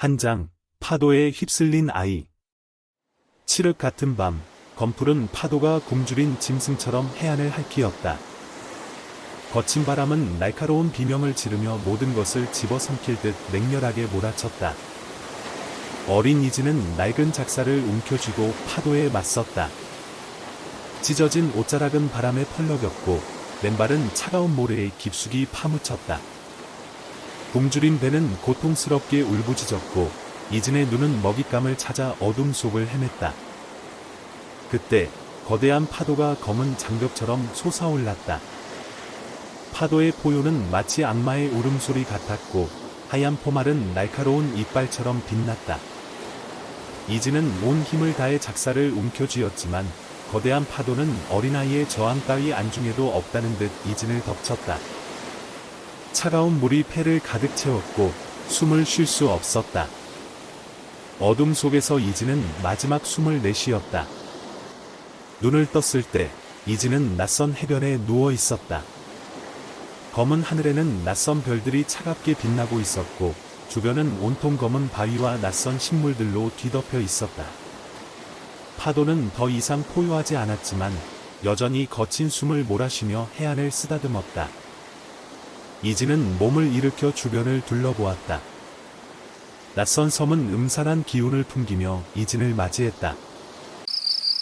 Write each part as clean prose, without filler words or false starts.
한 장, 파도에 휩쓸린 아이. 칠흑 같은 밤, 검푸른 파도가 굶주린 짐승처럼 해안을 핥히었다. 거친 바람은 날카로운 비명을 지르며 모든 것을 집어삼킬 듯 맹렬하게 몰아쳤다. 어린 이지는 낡은 작사를 움켜쥐고 파도에 맞섰다. 찢어진 옷자락은 바람에 펄럭였고 맨발은 차가운 모래에 깊숙이 파묻혔다. 굶주린 배는 고통스럽게 울부짖었고 이진의 눈은 먹잇감을 찾아 어둠 속을 헤맸다. 그때 거대한 파도가 검은 장벽처럼 솟아올랐다. 파도의 포효는 마치 악마의 울음소리 같았고 하얀 포말은 날카로운 이빨처럼 빛났다. 이진은 온 힘을 다해 작사를 움켜쥐었지만 거대한 파도는 어린아이의 저항 따위 안중에도 없다는 듯 이진을 덮쳤다. 차가운 물이 폐를 가득 채웠고 숨을 쉴 수 없었다. 어둠 속에서 이진은 마지막 숨을 내쉬었다. 눈을 떴을 때 이진은 낯선 해변에 누워 있었다. 검은 하늘에는 낯선 별들이 차갑게 빛나고 있었고 주변은 온통 검은 바위와 낯선 식물들로 뒤덮여 있었다. 파도는 더 이상 포효하지 않았지만 여전히 거친 숨을 몰아쉬며 해안을 쓰다듬었다. 이진은 몸을 일으켜 주변을 둘러보았다. 낯선 섬은 음산한 기운을 풍기며 이진을 맞이했다.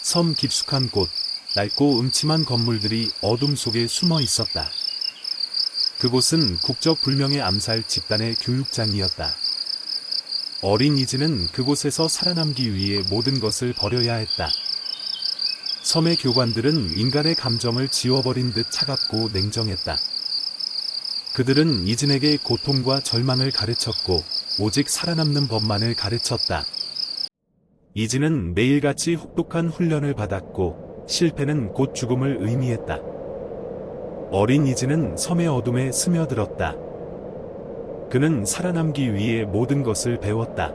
섬 깊숙한 곳, 낡고 음침한 건물들이 어둠 속에 숨어 있었다. 그곳은 국적불명의 암살 집단의 교육장이었다. 어린 이진은 그곳에서 살아남기 위해 모든 것을 버려야 했다. 섬의 교관들은 인간의 감정을 지워버린 듯 차갑고 냉정했다. 그들은 이진에게 고통과 절망을 가르쳤고 오직 살아남는 법만을 가르쳤다. 이진은 매일같이 혹독한 훈련을 받았고 실패는 곧 죽음을 의미했다. 어린 이진은 섬의 어둠에 스며들었다. 그는 살아남기 위해 모든 것을 배웠다.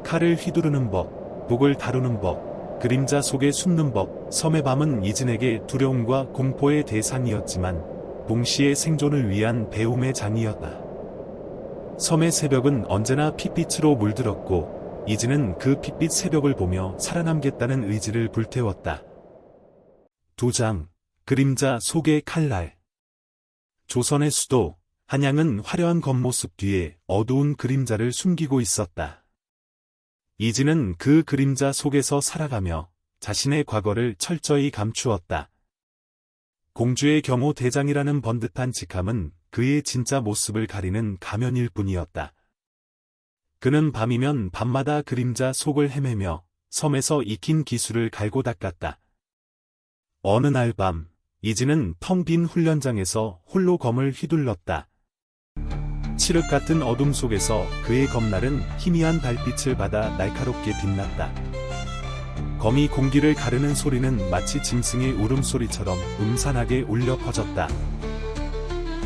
칼을 휘두르는 법, 독을 다루는 법, 그림자 속에 숨는 법. 섬의 밤은 이진에게 두려움과 공포의 대상이었지만 동시에 생존을 위한 배움의 장이었다. 섬의 새벽은 언제나 핏빛으로 물들었고 이진은 그 핏빛 새벽을 보며 살아남겠다는 의지를 불태웠다. 2장, 그림자 속의 칼날. 조선의 수도 한양은 화려한 겉모습 뒤에 어두운 그림자를 숨기고 있었다. 이진은 그 그림자 속에서 살아가며 자신의 과거를 철저히 감추었다. 공주의 경호 대장이라는 번듯한 직함은 그의 진짜 모습을 가리는 가면일 뿐이었다. 그는 밤이면 밤마다 그림자 속을 헤매며 섬에서 익힌 기술을 갈고 닦았다. 어느 날 밤, 이진은 텅 빈 훈련장에서 홀로 검을 휘둘렀다. 칠흑 같은 어둠 속에서 그의 검날은 희미한 달빛을 받아 날카롭게 빛났다. 검이 공기를 가르는 소리는 마치 짐승의 울음소리처럼 음산하게 울려 퍼졌다.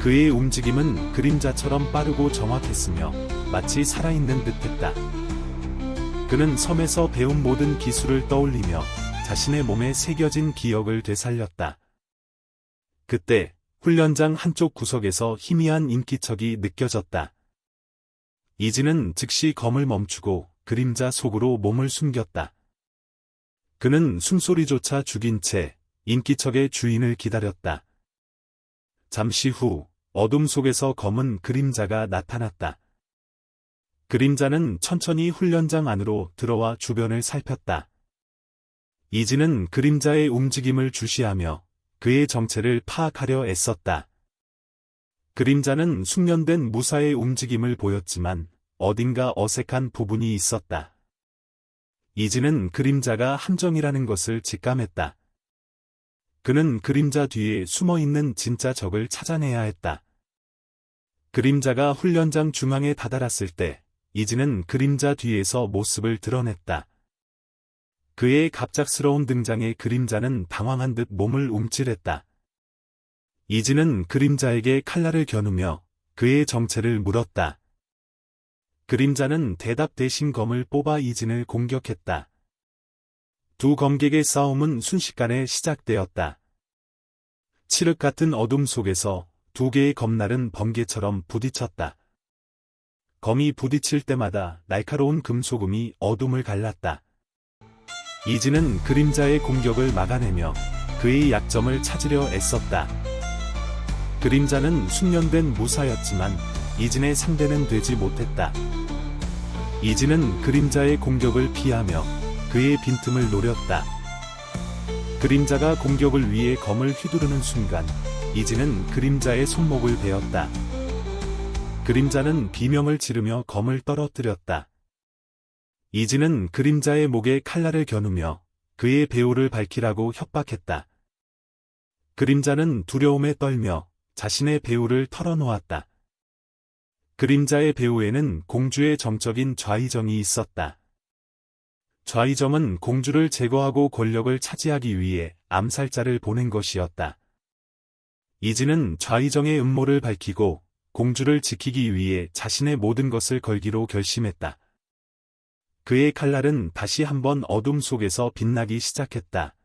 그의 움직임은 그림자처럼 빠르고 정확했으며 마치 살아있는 듯했다. 그는 섬에서 배운 모든 기술을 떠올리며 자신의 몸에 새겨진 기억을 되살렸다. 그때 훈련장 한쪽 구석에서 희미한 인기척이 느껴졌다. 이진은 즉시 검을 멈추고 그림자 속으로 몸을 숨겼다. 그는 숨소리조차 죽인 채 인기척의 주인을 기다렸다. 잠시 후 어둠 속에서 검은 그림자가 나타났다. 그림자는 천천히 훈련장 안으로 들어와 주변을 살폈다. 이진은 그림자의 움직임을 주시하며 그의 정체를 파악하려 애썼다. 그림자는 숙련된 무사의 움직임을 보였지만 어딘가 어색한 부분이 있었다. 이진은 그림자가 함정이라는 것을 직감했다. 그는 그림자 뒤에 숨어있는 진짜 적을 찾아내야 했다. 그림자가 훈련장 중앙에 다다랐을 때 이진은 그림자 뒤에서 모습을 드러냈다. 그의 갑작스러운 등장에 그림자는 당황한 듯 몸을 움찔했다. 이진은 그림자에게 칼날을 겨누며 그의 정체를 물었다. 그림자는 대답 대신 검을 뽑아 이진을 공격했다. 두 검객의 싸움은 순식간에 시작되었다. 칠흑 같은 어둠 속에서 두 개의 검날은 번개처럼 부딪혔다. 검이 부딪힐 때마다 날카로운 금소금이 어둠을 갈랐다. 이지는 그림자의 공격을 막아내며 그의 약점을 찾으려 애썼다. 그림자는 숙련된 무사였지만 이진의 상대는 되지 못했다. 이진은 그림자의 공격을 피하며 그의 빈틈을 노렸다. 그림자가 공격을 위해 검을 휘두르는 순간 이진은 그림자의 손목을 베었다. 그림자는 비명을 지르며 검을 떨어뜨렸다. 이진은 그림자의 목에 칼날을 겨누며 그의 배우를 밝히라고 협박했다. 그림자는 두려움에 떨며 자신의 배우를 털어놓았다. 그림자의 배우에는 공주의 정적인 좌의정이 있었다. 좌의정은 공주를 제거하고 권력을 차지하기 위해 암살자를 보낸 것이었다. 이진은 좌의정의 음모를 밝히고 공주를 지키기 위해 자신의 모든 것을 걸기로 결심했다. 그의 칼날은 다시 한번 어둠 속에서 빛나기 시작했다.